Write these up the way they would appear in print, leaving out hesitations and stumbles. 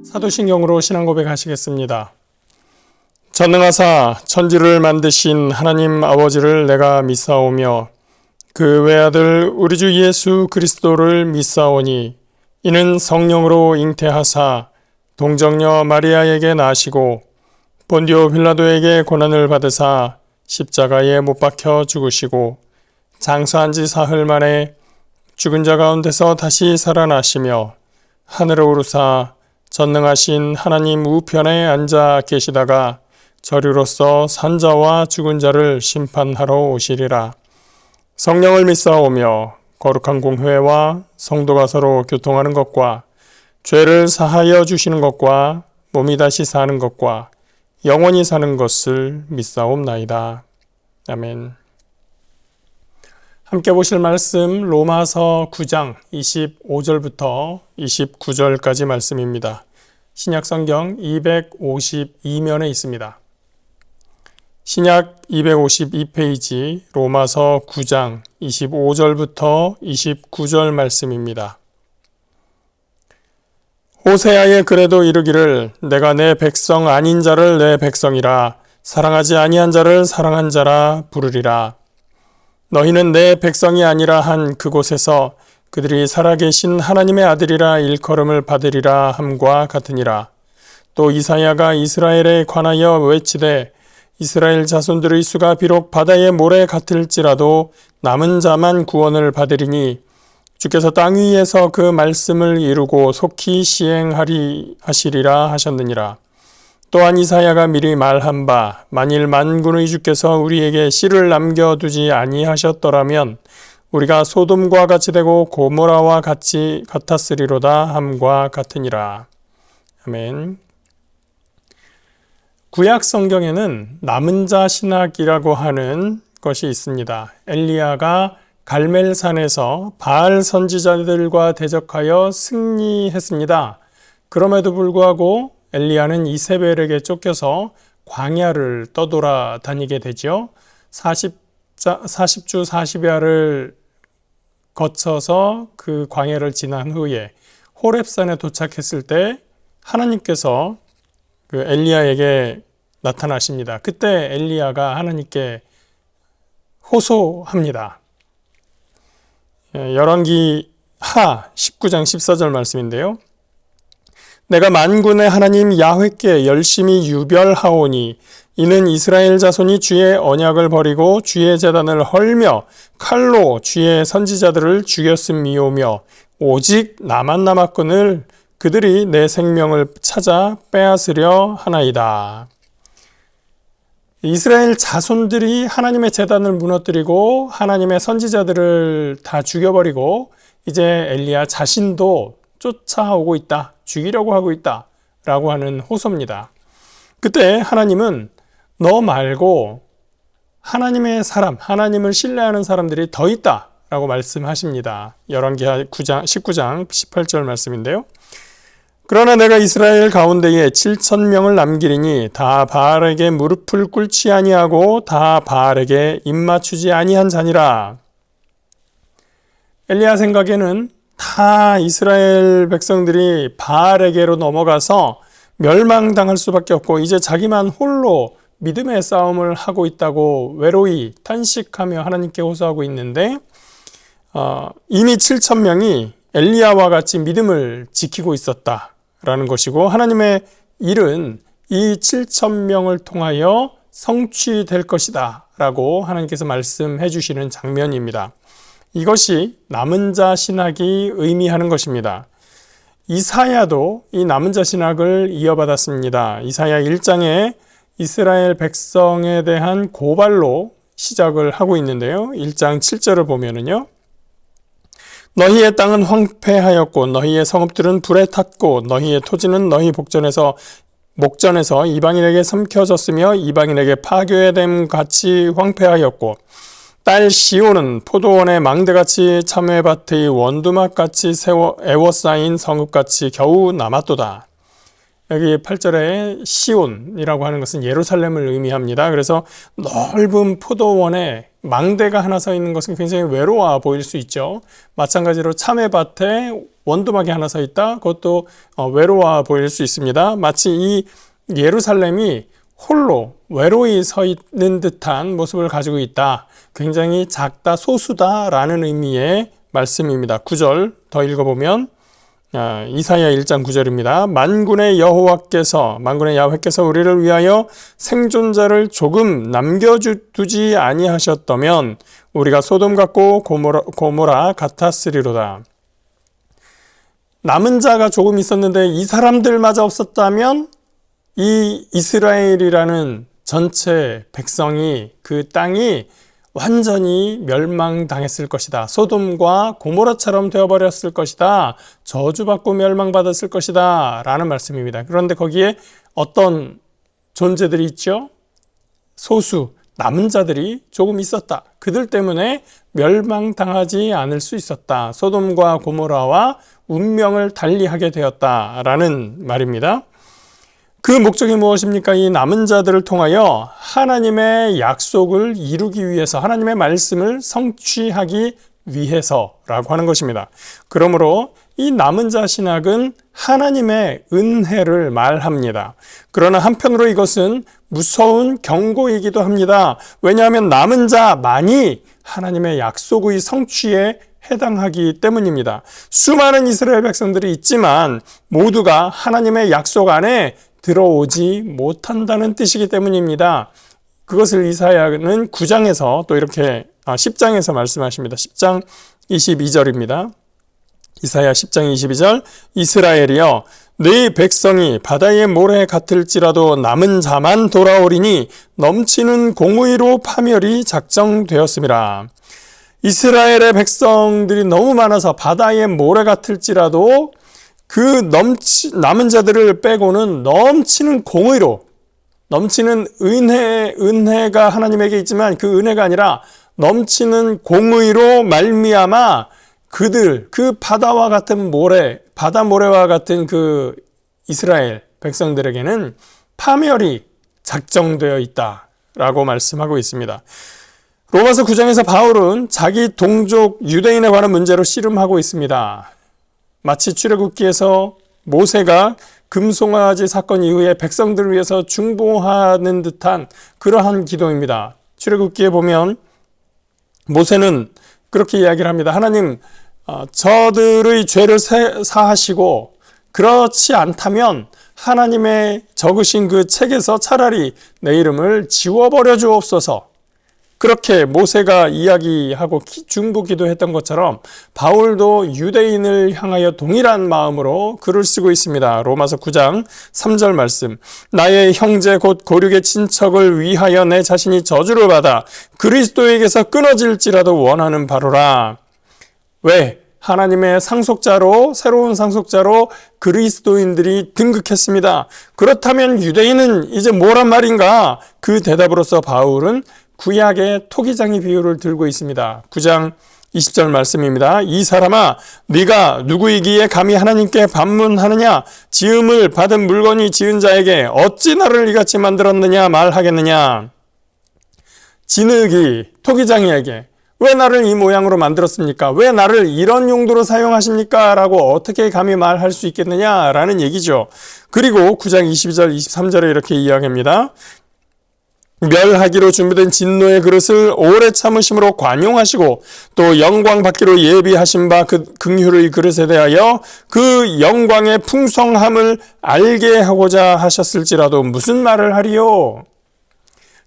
사도신경으로 신앙고백 하시겠습니다. 전능하사 천지를 만드신 하나님 아버지를 내가 믿사오며 그 외아들 우리 주 예수 그리스도를 믿사오니 이는 성령으로 잉태하사 동정녀 마리아에게 나시고 본디오 빌라도에게 고난을 받으사 십자가에 못 박혀 죽으시고 장사한 지 사흘 만에 죽은 자 가운데서 다시 살아나시며 하늘에 오르사 전능하신 하나님 우편에 앉아 계시다가 저리로서 산자와 죽은 자를 심판하러 오시리라. 성령을 믿사오며 거룩한 공회와 성도가 서로 교통하는 것과 죄를 사하여 주시는 것과 몸이 다시 사는 것과 영원히 사는 것을 믿사옵나이다. 아멘. 함께 보실 말씀 로마서 9장 25절부터 29절까지 말씀입니다. 신약성경 252면에 있습니다. 신약 252페이지 로마서 9장 25절부터 29절 말씀입니다. 호세아의 글에도 이르기를 내가 내 백성 아닌 자를 내 백성이라 사랑하지 아니한 자를 사랑한 자라 부르리라. 너희는 내 백성이 아니라 한 그곳에서 그들이 살아계신 하나님의 아들이라 일컬음을 받으리라 함과 같으니라. 또 이사야가 이스라엘에 관하여 외치되 이스라엘 자손들의 수가 비록 바다의 모래 같을지라도 남은 자만 구원을 받으리니 주께서 땅 위에서 그 말씀을 이루고 속히 하시리라 하셨느니라. 또한 이사야가 미리 말한 바 만일 만군의 주께서 우리에게 씨를 남겨두지 아니하셨더라면 우리가 소돔과 같이 되고 고모라와 같았으리로다 함과 같으니라. 아멘. 구약 성경에는 남은 자 신학이라고 하는 것이 있습니다. 엘리야가 갈멜산에서 바알 선지자들과 대적하여 승리했습니다. 그럼에도 불구하고 엘리야는 이세벨에게 쫓겨서 광야를 떠돌아다니게 되죠. 40주 40야를 거쳐서 그 광야를 지난 후에 호렙산에 도착했을 때 하나님께서 그 엘리야에게 나타나십니다. 그때 엘리야가 하나님께 호소합니다. 열왕기 하 19장 14절 말씀인데요. 내가 만군의 하나님 야훼께 열심히 유별하오니 이는 이스라엘 자손이 주의 언약을 버리고 주의 제단을 헐며 칼로 주의 선지자들을 죽였음이오며 오직 나만 남았거늘 그들이 내 생명을 찾아 빼앗으려 하나이다. 이스라엘 자손들이 하나님의 제단을 무너뜨리고 하나님의 선지자들을 다 죽여버리고 이제 엘리야 자신도 쫓아오고 있다, 죽이려고 하고 있다 라고 하는 호소입니다. 그때 하나님은 너 말고 하나님의 사람, 하나님을 신뢰하는 사람들이 더 있다 라고 말씀하십니다. 열왕기 19장 18절 말씀인데요. 그러나 내가 이스라엘 가운데에 7,000명을 남기리니 다 바알에게 무릎을 꿇지 아니하고 다 바알에게 입맞추지 아니한 자니라. 엘리야 생각에는 다 이스라엘 백성들이 바알에게로 넘어가서 멸망당할 수밖에 없고 이제 자기만 홀로 믿음의 싸움을 하고 있다고 외로이 탄식하며 하나님께 호소하고 있는데 이미 7,000명이 엘리야와 같이 믿음을 지키고 있었다라는 것이고 하나님의 일은 이 7,000명을 통하여 성취될 것이다 라고 하나님께서 말씀해 주시는 장면입니다. 이것이 남은 자 신학이 의미하는 것입니다. 이사야도 이 남은 자 신학을 이어받았습니다. 이사야 1장에 이스라엘 백성에 대한 고발로 시작을 하고 있는데요. 1장 7절을 보면은요. 너희의 땅은 황폐하였고 너희의 성읍들은 불에 탔고 너희의 토지는 너희 목전에서 이방인에게 삼켜졌으며 이방인에게 파괴됨 같이 황폐하였고 딸 시온은 포도원의 망대같이 참외밭의 원두막같이 애워싸인 성읍같이 겨우 남았도다. 여기 8절에 시온이라고 하는 것은 예루살렘을 의미합니다. 그래서 넓은 포도원에 망대가 하나 서 있는 것은 굉장히 외로워 보일 수 있죠. 마찬가지로 참외밭에 원두막이 하나 서 있다. 그것도 외로워 보일 수 있습니다. 마치 이 예루살렘이 홀로 외로이 서 있는 듯한 모습을 가지고 있다. 굉장히 작다, 소수다라는 의미의 말씀입니다. 9절 더 읽어보면 이사야 1장 9절입니다. 만군의 야훼께서 우리를 위하여 생존자를 조금 남겨두지 아니하셨다면 우리가 소돔 같고 고모라 같았으리로다. 남은 자가 조금 있었는데 이 사람들마저 없었다면 이 이스라엘이라는 전체 백성이, 그 땅이 완전히 멸망당했을 것이다. 소돔과 고모라처럼 되어버렸을 것이다. 저주받고 멸망받았을 것이다. 라는 말씀입니다. 그런데 거기에 어떤 존재들이 있죠? 소수, 남은 자들이 조금 있었다. 그들 때문에 멸망당하지 않을 수 있었다. 소돔과 고모라와 운명을 달리하게 되었다라는 말입니다. 그 목적이 무엇입니까? 이 남은 자들을 통하여 하나님의 약속을 이루기 위해서, 하나님의 말씀을 성취하기 위해서라고 하는 것입니다. 그러므로 이 남은 자 신학은 하나님의 은혜를 말합니다. 그러나 한편으로 이것은 무서운 경고이기도 합니다. 왜냐하면 남은 자만이 하나님의 약속의 성취에 해당하기 때문입니다. 수많은 이스라엘 백성들이 있지만 모두가 하나님의 약속 안에 들어오지 못한다는 뜻이기 때문입니다. 그것을 이사야는 9장에서 또 이렇게 10장에서 말씀하십니다. 10장 22절입니다. 이사야 10장 22절 이스라엘이여 네 백성이 바다의 모래 같을지라도 남은 자만 돌아오리니 넘치는 공의로 파멸이 작정되었음이라. 이스라엘의 백성들이 너무 많아서 바다의 모래 같을지라도 그 남은 자들을 빼고는 넘치는 공의로, 넘치는 은혜가 하나님에게 있지만 그 은혜가 아니라 넘치는 공의로 말미암아 그들, 그 바다와 같은 모래, 바다 모래와 같은 그 이스라엘 백성들에게는 파멸이 작정되어 있다라고 말씀하고 있습니다. 로마서 9장에서 바울은 자기 동족 유대인에 관한 문제로 씨름하고 있습니다. 마치 출애굽기에서 모세가 금송아지 사건 이후에 백성들을 위해서 중보하는 듯한 그러한 기도입니다. 출애굽기에 보면 모세는 그렇게 이야기를 합니다. 하나님, 저들의 죄를 사하시고 그렇지 않다면 하나님의 적으신 그 책에서 차라리 내 이름을 지워버려 주옵소서. 그렇게 모세가 이야기하고 중보기도했던 것처럼 바울도 유대인을 향하여 동일한 마음으로 글을 쓰고 있습니다. 로마서 9장 3절 말씀. 나의 형제 곧 고륙의 친척을 위하여 내 자신이 저주를 받아 그리스도에게서 끊어질지라도 원하는 바로라. 왜? 하나님의 상속자로, 새로운 상속자로 그리스도인들이 등극했습니다. 그렇다면 유대인은 이제 뭐란 말인가? 그 대답으로서 바울은 구약의 토기장의 비유를 들고 있습니다. 9장 20절 말씀입니다. 이 사람아, 네가 누구이기에 감히 하나님께 반문하느냐? 지음을 받은 물건이 지은 자에게 어찌 나를 이같이 만들었느냐 말하겠느냐? 진흙이 토기장이에게 왜 나를 이 모양으로 만들었습니까? 왜 나를 이런 용도로 사용하십니까? 라고 어떻게 감히 말할 수 있겠느냐? 라는 얘기죠. 그리고 9장 22절, 23절에 이렇게 이야기합니다. 멸하기로 준비된 진노의 그릇을 오래 참으심으로 관용하시고 또 영광 받기로 예비하신 바 그 긍휼의 그릇에 대하여 그 영광의 풍성함을 알게 하고자 하셨을지라도 무슨 말을 하리요?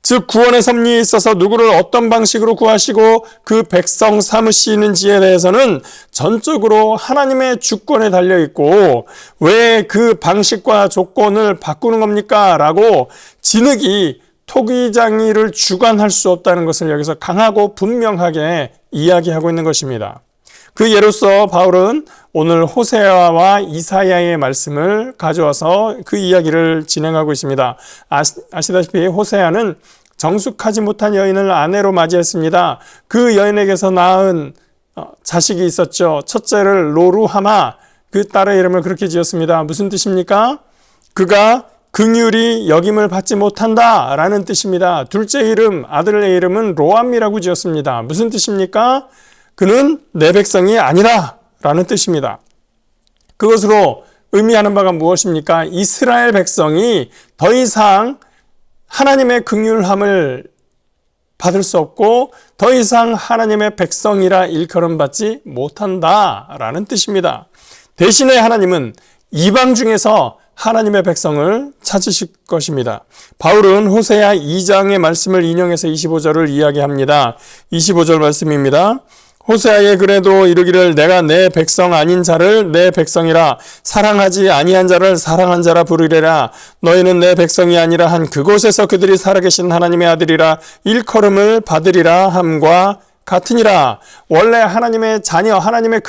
즉 구원의 섭리에 있어서 누구를 어떤 방식으로 구하시고 그 백성 삼으시는지에 대해서는 전적으로 하나님의 주권에 달려있고 왜 그 방식과 조건을 바꾸는 겁니까? 라고 진흙이 토기장이를 주관할 수 없다는 것을 여기서 강하고 분명하게 이야기하고 있는 것입니다. 그 예로서 바울은 오늘 호세아와 이사야의 말씀을 가져와서 그 이야기를 진행하고 있습니다. 아시다시피 호세아는 정숙하지 못한 여인을 아내로 맞이했습니다. 그 여인에게서 낳은 자식이 있었죠. 첫째를 로루하마, 그 딸의 이름을 그렇게 지었습니다. 무슨 뜻입니까? 그가 긍휼히 여김을 받지 못한다 라는 뜻입니다. 둘째 이름, 아들의 이름은 로암이라고 지었습니다. 무슨 뜻입니까? 그는 내 백성이 아니라 라는 뜻입니다. 그것으로 의미하는 바가 무엇입니까? 이스라엘 백성이 더 이상 하나님의 긍휼함을 받을 수 없고 더 이상 하나님의 백성이라 일컬음받지 못한다라는 뜻입니다. 대신에 하나님은 이방 중에서 하나님의 백성을 찾으실 것입니다. 바울은 호세아 2장의 말씀을 인용해서 25절을 이야기합니다. 25절 말씀입니다. 호세아의 글에도 이르기를 내가 내 백성 아닌 자를 내 백성이라 사랑하지 아니한 자를 사랑한 자라 부르리라. 너희는 내 백성이 아니라 한 그곳에서 그들이 살아계신 하나님의 아들이라 일컬음을 받으리라 함과 같으니라. 원래 하나님의 자녀, 하나님의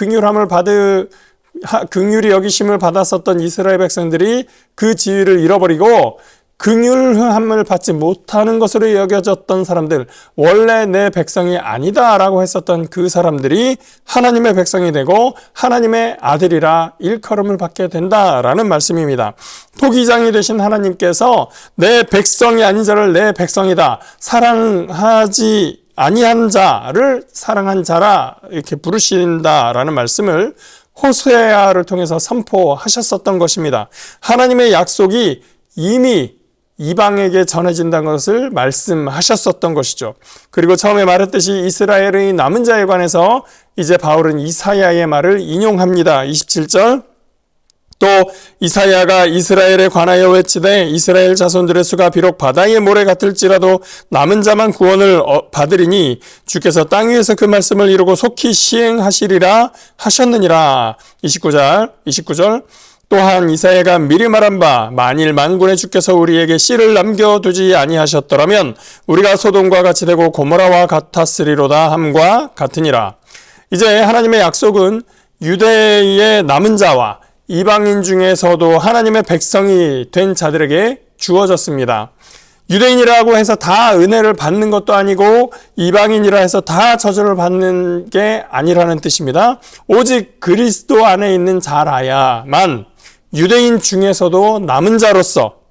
긍휼히 여기심을 받았었던 이스라엘 백성들이 그 지위를 잃어버리고 긍휼함을 받지 못하는 것으로 여겨졌던 사람들, 원래 내 백성이 아니다라고 했었던 그 사람들이 하나님의 백성이 되고 하나님의 아들이라 일컬음을 받게 된다라는 말씀입니다. 토기장이 되신 하나님께서 내 백성이 아닌 자를 내 백성이다, 사랑하지 아니한 자를 사랑한 자라 이렇게 부르신다라는 말씀을 호세아를 통해서 선포하셨었던 것입니다. 하나님의 약속이 이미 이방에게 전해진다는 것을 말씀하셨었던 것이죠. 그리고 처음에 말했듯이 이스라엘의 남은 자에 관해서 이제 바울은 이사야의 말을 인용합니다. 27절 또 이사야가 이스라엘에 관하여 외치되 이스라엘 자손들의 수가 비록 바다의 모래 같을지라도 남은 자만 구원을 받으리니 주께서 땅 위에서 그 말씀을 이루고 속히 시행하시리라 하셨느니라. 29절 또한 이사야가 미리 말한 바 만일 만군의 주께서 우리에게 씨를 남겨두지 아니하셨더라면 우리가 소돔과 같이 되고 고모라와 같았으리로다 함과 같으니라. 이제 하나님의 약속은 유대의 남은 자와 이방인 중에서도 하나님의 백성이 된 자들에게 주어졌습니다. 유대인이라고 해서 다 은혜를 받는 것도 아니고 이방인이라 해서 다 저주를 받는 게 아니라는 뜻입니다. 오직 그리스도 안에 있는 자라야만 유대인 중에서도 남은 자로서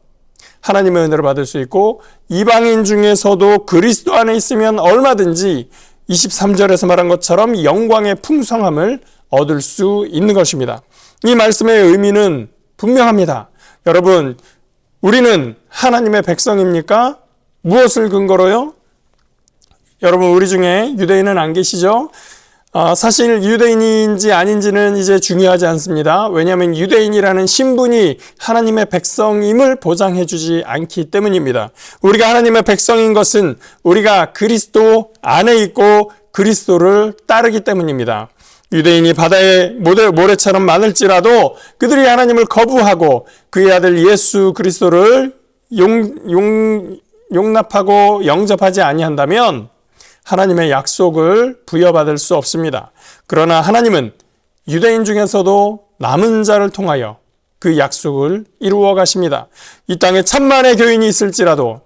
하나님의 은혜를 받을 수 있고 이방인 중에서도 그리스도 안에 있으면 얼마든지 23절에서 말한 것처럼 영광의 풍성함을 얻을 수 있는 것입니다. 이 말씀의 의미는 분명합니다. 여러분, 우리는 하나님의 백성입니까? 무엇을 근거로요? 여러분, 우리 중에 유대인은 안 계시죠? 사실 유대인인지 아닌지는 이제 중요하지 않습니다. 왜냐하면 유대인이라는 신분이 하나님의 백성임을 보장해주지 않기 때문입니다. 우리가 하나님의 백성인 것은 우리가 그리스도 안에 있고 그리스도를 따르기 때문입니다. 유대인이 바다의 모래처럼 많을지라도 그들이 하나님을 거부하고 그의 아들 예수 그리스도를 용납하고 영접하지 아니한다면 하나님의 약속을 부여받을 수 없습니다. 그러나 하나님은 유대인 중에서도 남은 자를 통하여 그 약속을 이루어 가십니다. 이 땅에 천만의 교인이 있을지라도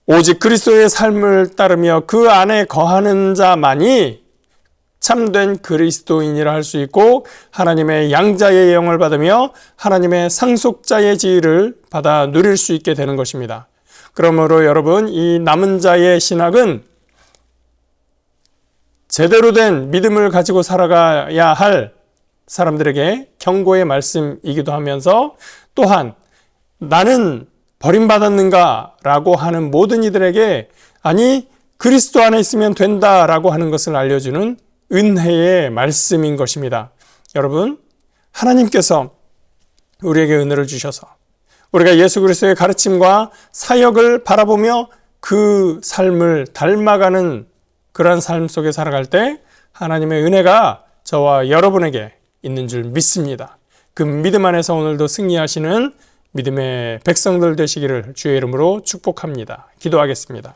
오직 그리스도의 삶을 따르며 그 안에 거하는 자만이 참된 그리스도인이라 할 수 있고 하나님의 양자의 영을 받으며 하나님의 상속자의 지위를 받아 누릴 수 있게 되는 것입니다. 그러므로 여러분, 이 남은 자의 신학은 제대로 된 믿음을 가지고 살아가야 할 사람들에게 경고의 말씀이기도 하면서 또한 나는 버림받았는가 라고 하는 모든 이들에게 아니 그리스도 안에 있으면 된다라고 하는 것을 알려주는 은혜의 말씀인 것입니다. 여러분, 하나님께서 우리에게 은혜를 주셔서 우리가 예수 그리스도의 가르침과 사역을 바라보며 그 삶을 닮아가는 그러한 삶 속에 살아갈 때 하나님의 은혜가 저와 여러분에게 있는 줄 믿습니다. 그 믿음 안에서 오늘도 승리하시는 믿음의 백성들 되시기를 주의 이름으로 축복합니다. 기도하겠습니다.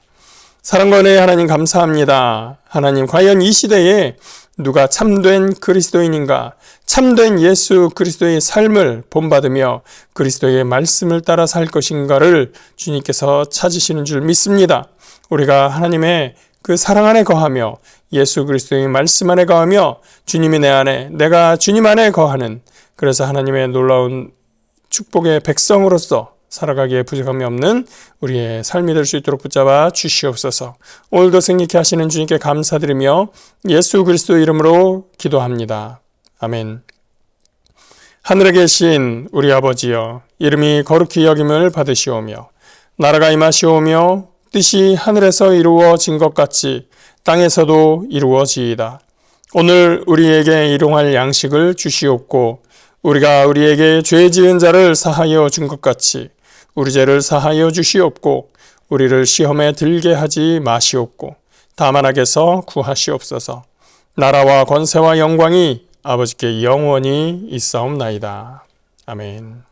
사랑과 은혜의 하나님 감사합니다. 하나님, 과연 이 시대에 누가 참된 그리스도인인가, 참된 예수 그리스도의 삶을 본받으며 그리스도의 말씀을 따라 살 것인가를 주님께서 찾으시는 줄 믿습니다. 우리가 하나님의 그 사랑 안에 거하며 예수 그리스도의 말씀 안에 거하며 주님이 내 안에, 내가 주님 안에 거하는, 그래서 하나님의 놀라운 축복의 백성으로서 살아가기에 부족함이 없는 우리의 삶이 될 수 있도록 붙잡아 주시옵소서. 오늘도 승리케 하시는 주님께 감사드리며 예수 그리스도 이름으로 기도합니다. 아멘. 하늘에 계신 우리 아버지여, 이름이 거룩히 여김을 받으시오며 나라가 임하시오며 뜻이 하늘에서 이루어진 것 같이 땅에서도 이루어지이다. 오늘 우리에게 일용할 양식을 주시옵고 우리가 우리에게 죄 지은 자를 사하여 준 것 같이 우리 죄를 사하여 주시옵고 우리를 시험에 들게 하지 마시옵고 다만 악에서 구하시옵소서. 나라와 권세와 영광이 아버지께 영원히 있사옵나이다. 아멘.